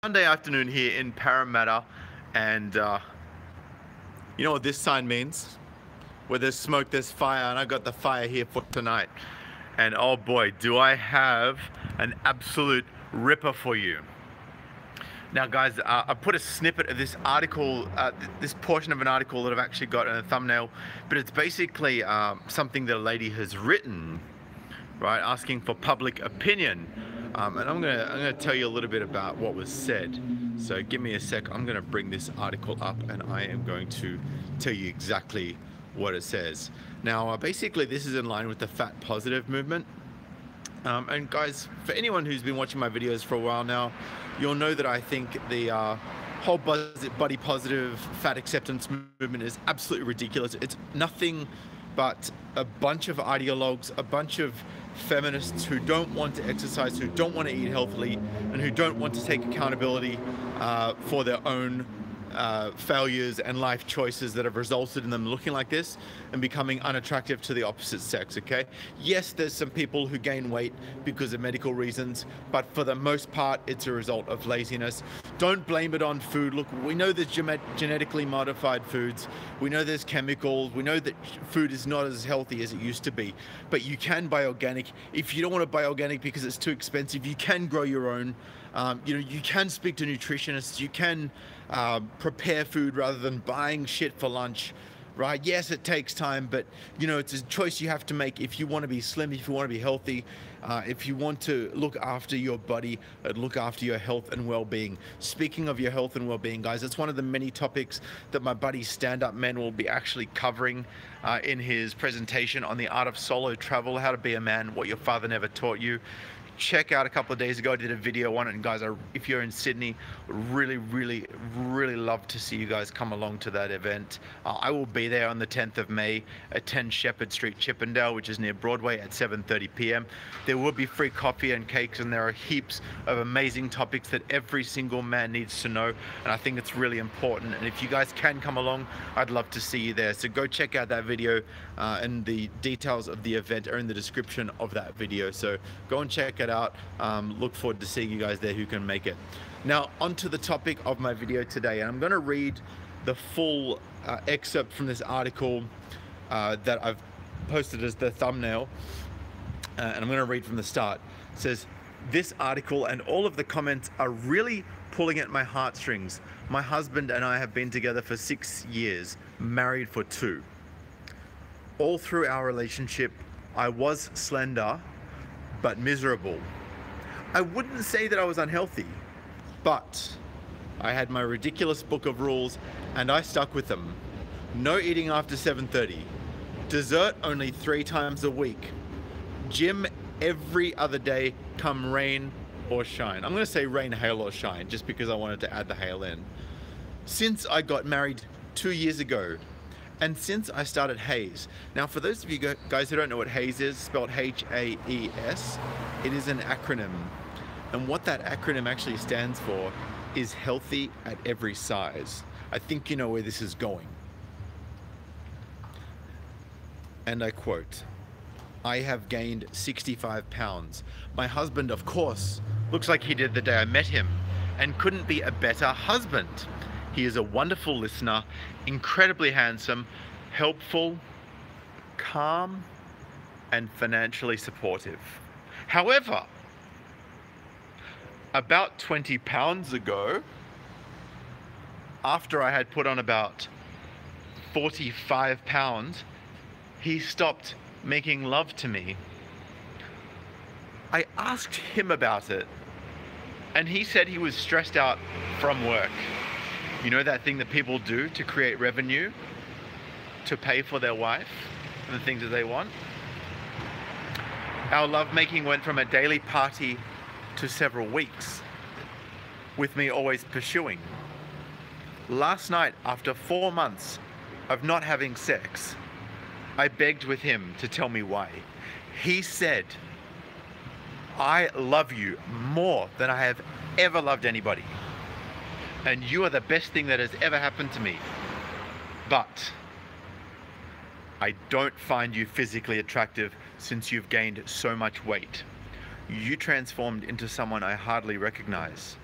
Sunday afternoon here in Parramatta, and you know what this sign means? Where there's smoke, there's fire, and I got the fire here for tonight. And oh boy, do I have an absolute ripper for you. Now guys, I put a snippet of this article, this portion of an article that I've actually got in a thumbnail, but it's basically something that a lady has written, right, asking for public opinion. And I'm gonna tell you a little bit about what was said. So give me a sec. I'm gonna bring this article up, and I am going to tell you exactly what it says. Now, basically, this is in line with the fat positive movement. And guys, for anyone who's been watching my videos for a while now, you'll know that I think the whole body positive fat acceptance movement is absolutely ridiculous. It's nothing but a bunch of ideologues, a bunch of feminists who don't want to exercise, who don't want to eat healthily, and who don't want to take accountability for their own failures and life choices that have resulted in them looking like this and becoming unattractive to the opposite sex, okay? Yes, there's some people who gain weight because of medical reasons, but for the most part, it's a result of laziness. Don't blame it on food. Look, we know there's genetically modified foods. We know there's chemicals. We know that food is not as healthy as it used to be, but you can buy organic. If you don't want to buy organic because it's too expensive, you can grow your own. You know, you can speak to nutritionists. You can prepare food rather than buying shit for lunch, right? Yes, it takes time, but you know, it's a choice you have to make if you want to be slim, if you want to be healthy, if you want to look after your body and look after your health and well-being. Speaking of your health and well-being, guys, it's one of the many topics that my buddy Stand Up Man will be actually covering in his presentation on the art of solo travel, how to be a man, what your father never taught you. Check out a couple of days ago, I did a video on it, and guys, if you're in Sydney, really love to see you guys come along to that event. I will be there on the 10th of May at 10 Shepherd Street, Chippendale, which is near Broadway, at 7:30 p.m. There will be free coffee and cakes, and there are heaps of amazing topics that every single man needs to know, and I think it's really important. And if you guys can come along, I'd love to see you there. So go check out that video, and the details of the event are in the description of that video. So go and check it out. Look forward to seeing you guys there who can make it. Now, onto the topic of my video today, and I'm going to read the full excerpt from this article that I've posted as the thumbnail, and I'm going to read from the start. It says, "This article and all of the comments are really pulling at my heartstrings. My husband and I have been together for 6 years, married for 2. All through our relationship, I was slender but miserable. I wouldn't say that I was unhealthy, but I had my ridiculous book of rules and I stuck with them. No eating after 7:30, dessert only 3 times a week, gym every other day come rain or shine." I'm going to say rain, hail or shine just because I wanted to add the hail in. "Since I got married 2 years ago, and since I started HAES." Now, for those of you guys who don't know what HAES is, spelled H-A-E-S, it is an acronym. And what that acronym actually stands for is healthy at every size. I think you know where this is going. And I quote, "I have gained 65 pounds. My husband, of course, looks like he did the day I met him, and couldn't be a better husband. He is a wonderful listener, incredibly handsome, helpful, calm, and financially supportive. However, about 20 pounds ago, after I had put on about 45 pounds, he stopped making love to me. I asked him about it, and he said he was stressed out from work. You know that thing that people do to create revenue, to pay for their wife and the things that they want? Our lovemaking went from a daily party to several weeks, with me always pursuing. Last night, after 4 months of not having sex, I begged with him to tell me why. He said, 'I love you more than I have ever loved anybody, and you are the best thing that has ever happened to me. But I don't find you physically attractive since you've gained so much weight. You transformed into someone I hardly recognize.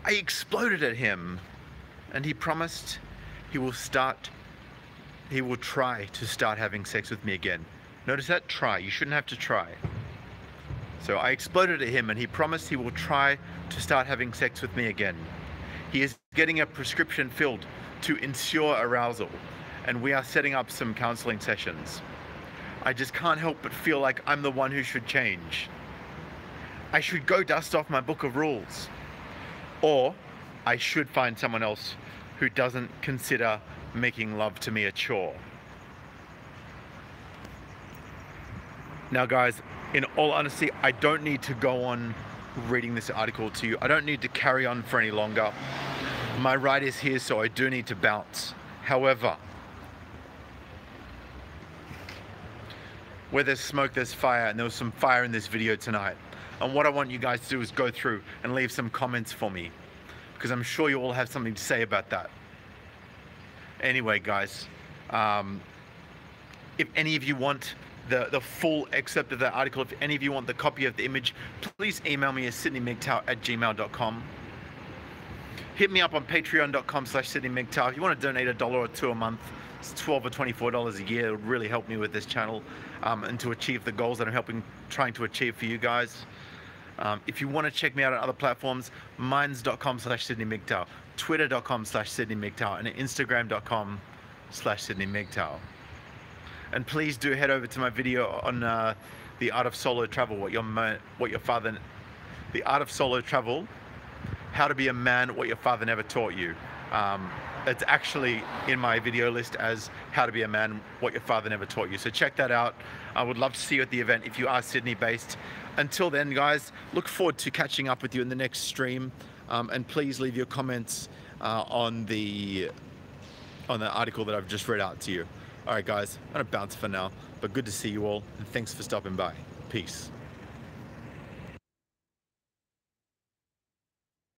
I exploded at him, and he promised he will try to start having sex with me again. Notice that? Try. You shouldn't have to try. So I exploded at him, and he promised he will try to start having sex with me again. He is getting a prescription filled to ensure arousal, and we are setting up some counseling sessions. I just can't help but feel like I'm the one who should change. I should go dust off my book of rules. Or I should find someone else who doesn't consider making love to me a chore. Now guys, in all honesty, I don't need to go on reading this article to you. I don't need to carry on for any longer. My ride is here, so I do need to bounce. However, where there's smoke, there's fire, and there was some fire in this video tonight. And what I want you guys to do is go through and leave some comments for me, because I'm sure you all have something to say about that. Anyway, guys, if any of you want the full excerpt of that article, if any of you want the copy of the image, please email me at sydneymgtow@gmail.com. Hit me up on patreon.com/sydneymgtow. If you want to donate $1 or $2 a month, it's $12 or $24 a year. It would really help me with this channel and to achieve the goals that I'm trying to achieve for you guys. If you want to check me out on other platforms, minds.com/sydneymgtow, twitter.com/sydneymgtow, and instagram.com/sydneymgtow. And please do head over to my video on the art of solo travel, the art of solo travel, how to be a man, what your father never taught you. It's actually in my video list as how to be a man, what your father never taught you. So check that out. I would love to see you at the event if you are Sydney based. Until then, guys, look forward to catching up with you in the next stream. And please leave your comments on the article that I've just read out to you. All right, guys, I'm gonna bounce for now, but good to see you all, and thanks for stopping by. Peace.